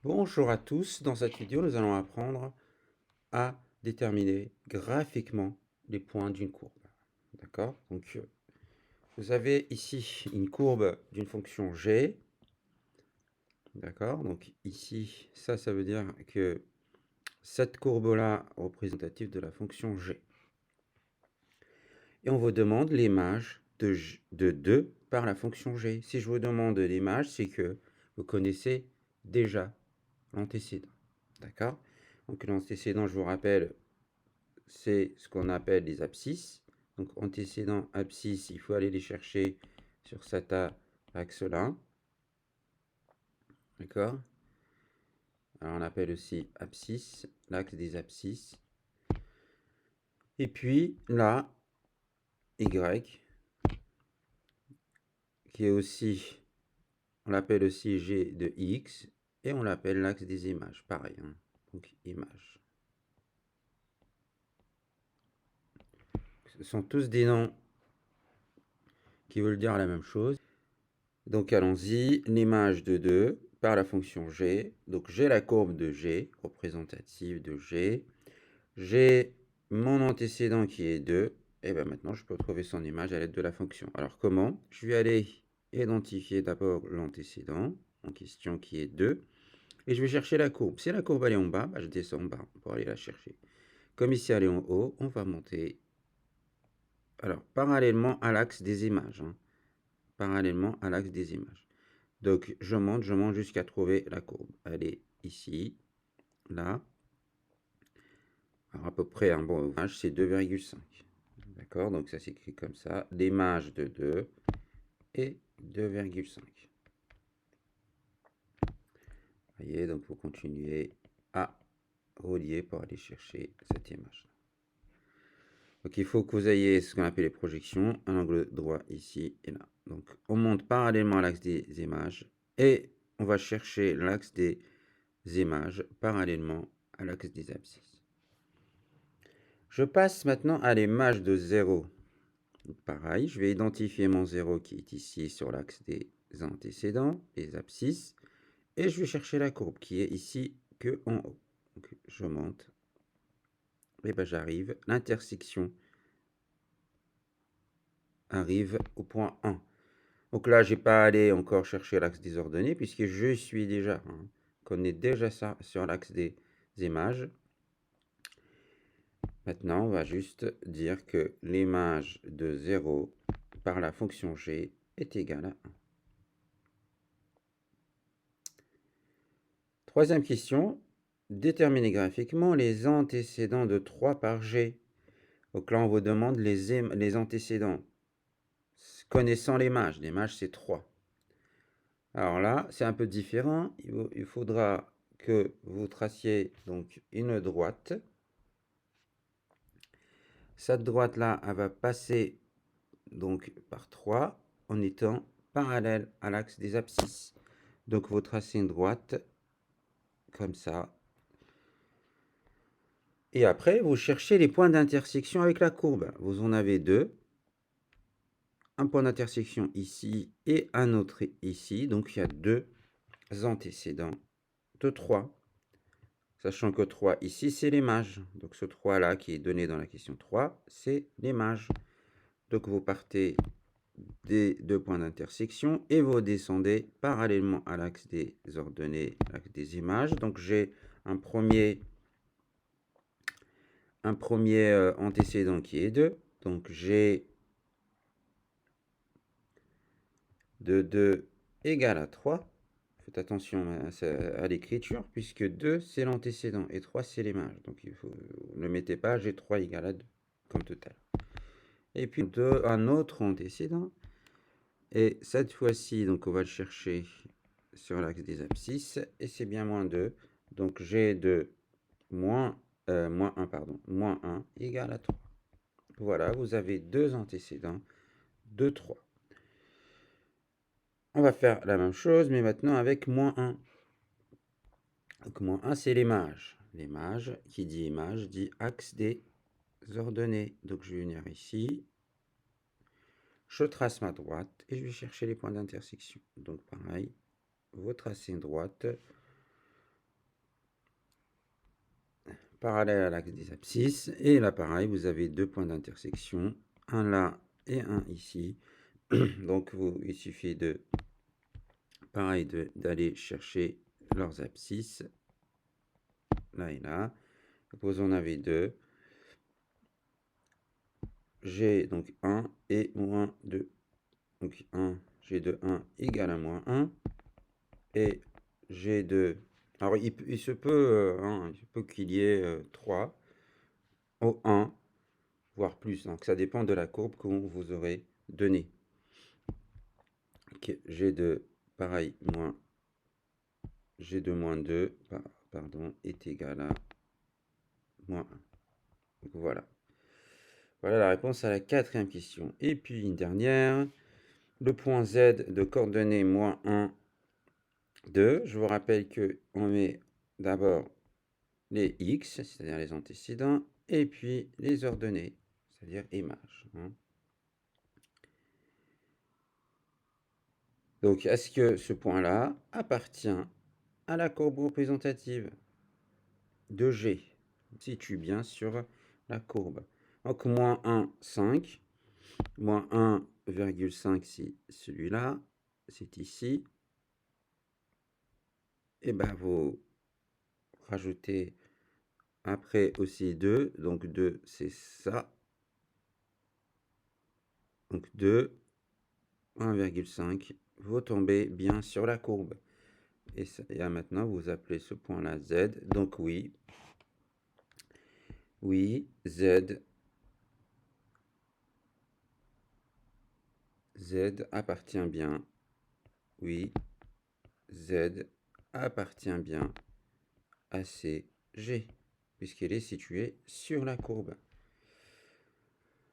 Bonjour à tous, dans cette vidéo nous allons apprendre à déterminer graphiquement les points d'une courbe. D'accord? Donc vous avez ici une courbe d'une fonction g. D'accord? Donc ici, ça veut dire que cette courbe-là est représentative de la fonction g. Et on vous demande l'image de 2 par la fonction g. Si je vous demande l'image, c'est que vous connaissez déjà l'antécédent. D'accord? Donc l'antécédent, je vous rappelle, c'est ce qu'on appelle les abscisses. Donc antécédent, abscisse, il faut aller les chercher sur cet axe-là. D'accord? Alors on appelle aussi abscisse, l'axe des abscisses. Et puis là, Y, qui est aussi, on l'appelle aussi G de X, et on l'appelle l'axe des images, pareil. Hein. Donc images. Ce sont tous des noms qui veulent dire la même chose. Donc allons-y, l'image de 2 par la fonction g. Donc j'ai la courbe de g, représentative de g. J'ai mon antécédent qui est 2. Et bien maintenant, je peux trouver son image à l'aide de la fonction. Alors comment? Je vais aller identifier d'abord l'antécédent en question qui est 2. Et je vais chercher la courbe. Si la courbe elle est en bas, je descends en bas pour aller la chercher. Comme ici elle est en haut, on va monter. Alors, parallèlement à l'axe des images. Hein. Parallèlement à l'axe des images. Donc, je monte jusqu'à trouver la courbe. Elle est ici, là. Alors, à peu près un bon image, c'est 2,5. D'accord? Donc, ça s'écrit comme ça. L'image de 2 et 2,5. Vous voyez, donc, vous continuez à relier pour aller chercher cette image. Donc, il faut que vous ayez ce qu'on appelle les projections, un angle droit ici et là. Donc, on monte parallèlement à l'axe des images et on va chercher l'axe des images parallèlement à l'axe des abscisses. Je passe maintenant à l'image de 0. Pareil, je vais identifier mon 0 qui est ici sur l'axe des antécédents, les abscisses, et je vais chercher la courbe qui est ici que en haut. Donc, je monte, et ben j'arrive, l'intersection arrive au point 1. Donc là, je n'ai pas allé encore chercher l'axe des ordonnées puisque je suis déjà, connais déjà ça sur l'axe des images. Maintenant, on va juste dire que l'image de 0 par la fonction g est égale à 1. Troisième question, déterminer graphiquement les antécédents de 3 par g. Donc là, on vous demande les antécédents connaissant l'image. L'image, c'est 3. Alors là, c'est un peu différent. Il faudra que vous traciez donc une droite. Cette droite-là, elle va passer donc par 3 en étant parallèle à l'axe des abscisses. Donc vous tracez une droite comme ça. Et après, vous cherchez les points d'intersection avec la courbe. Vous en avez 2. Un point d'intersection ici et un autre ici. Donc il y a 2 antécédents de 3. Sachant que 3 ici, c'est l'image. Donc ce 3 là qui est donné dans la question 3, c'est l'image. Donc vous partez des 2 points d'intersection et vous descendez parallèlement à l'axe des ordonnées, l'axe des images. Donc j'ai un premier antécédent qui est 2. Donc j'ai de 2 égale à 3. Faites attention à l'écriture puisque 2 c'est l'antécédent et 3 c'est l'image. Donc il faut, ne mettez pas j'ai 3 égale à 2 comme tout à l'heure. Et puis un autre antécédent. Et cette fois-ci, donc on va le chercher sur l'axe des abscisses et c'est bien moins 2. Donc j'ai de moins 1 égale à 3. Voilà, vous avez 2 antécédents de 3. On va faire la même chose, mais maintenant avec moins 1. Donc moins 1, c'est l'image. L'image, qui dit image, dit axe des ordonnées. Donc je vais venir ici. Je trace ma droite et je vais chercher les points d'intersection. Donc pareil, vous tracez une droite parallèle à l'axe des abscisses. Et là, pareil, vous avez deux points d'intersection, un là et un ici. Donc, il suffit pareil, d'aller chercher leurs abscisses, là et là. Vous en avez deux. J'ai donc 1 et moins 2. Donc 1, G de 1 égale à moins 1. Et G de... Alors, il se peut qu'il y ait 3 au 1, voire plus. Donc, ça dépend de la courbe que vous aurez donnée. Okay. Pareil, G de moins 2, pardon, est égal à moins 1. Donc, voilà. Voilà la réponse à la quatrième question. Et puis, une dernière. Le point Z de coordonnées moins 1, 2. Je vous rappelle qu'on met d'abord les X, c'est-à-dire les antécédents, et puis les ordonnées, c'est-à-dire images. Donc, est-ce que ce point-là appartient à la courbe représentative de G? On se situe bien sur la courbe. Donc, moins 1, 5. Moins 1,5, c'est celui-là. C'est ici. Et bien, vous rajoutez après aussi 2. Donc, 2, c'est ça. Donc, 2, 1,5. Vous tombez bien sur la courbe. Et là, maintenant, vous appelez ce point-là Z. Donc, oui, Z appartient bien. Oui, Z appartient bien à CG, puisqu'elle est située sur la courbe.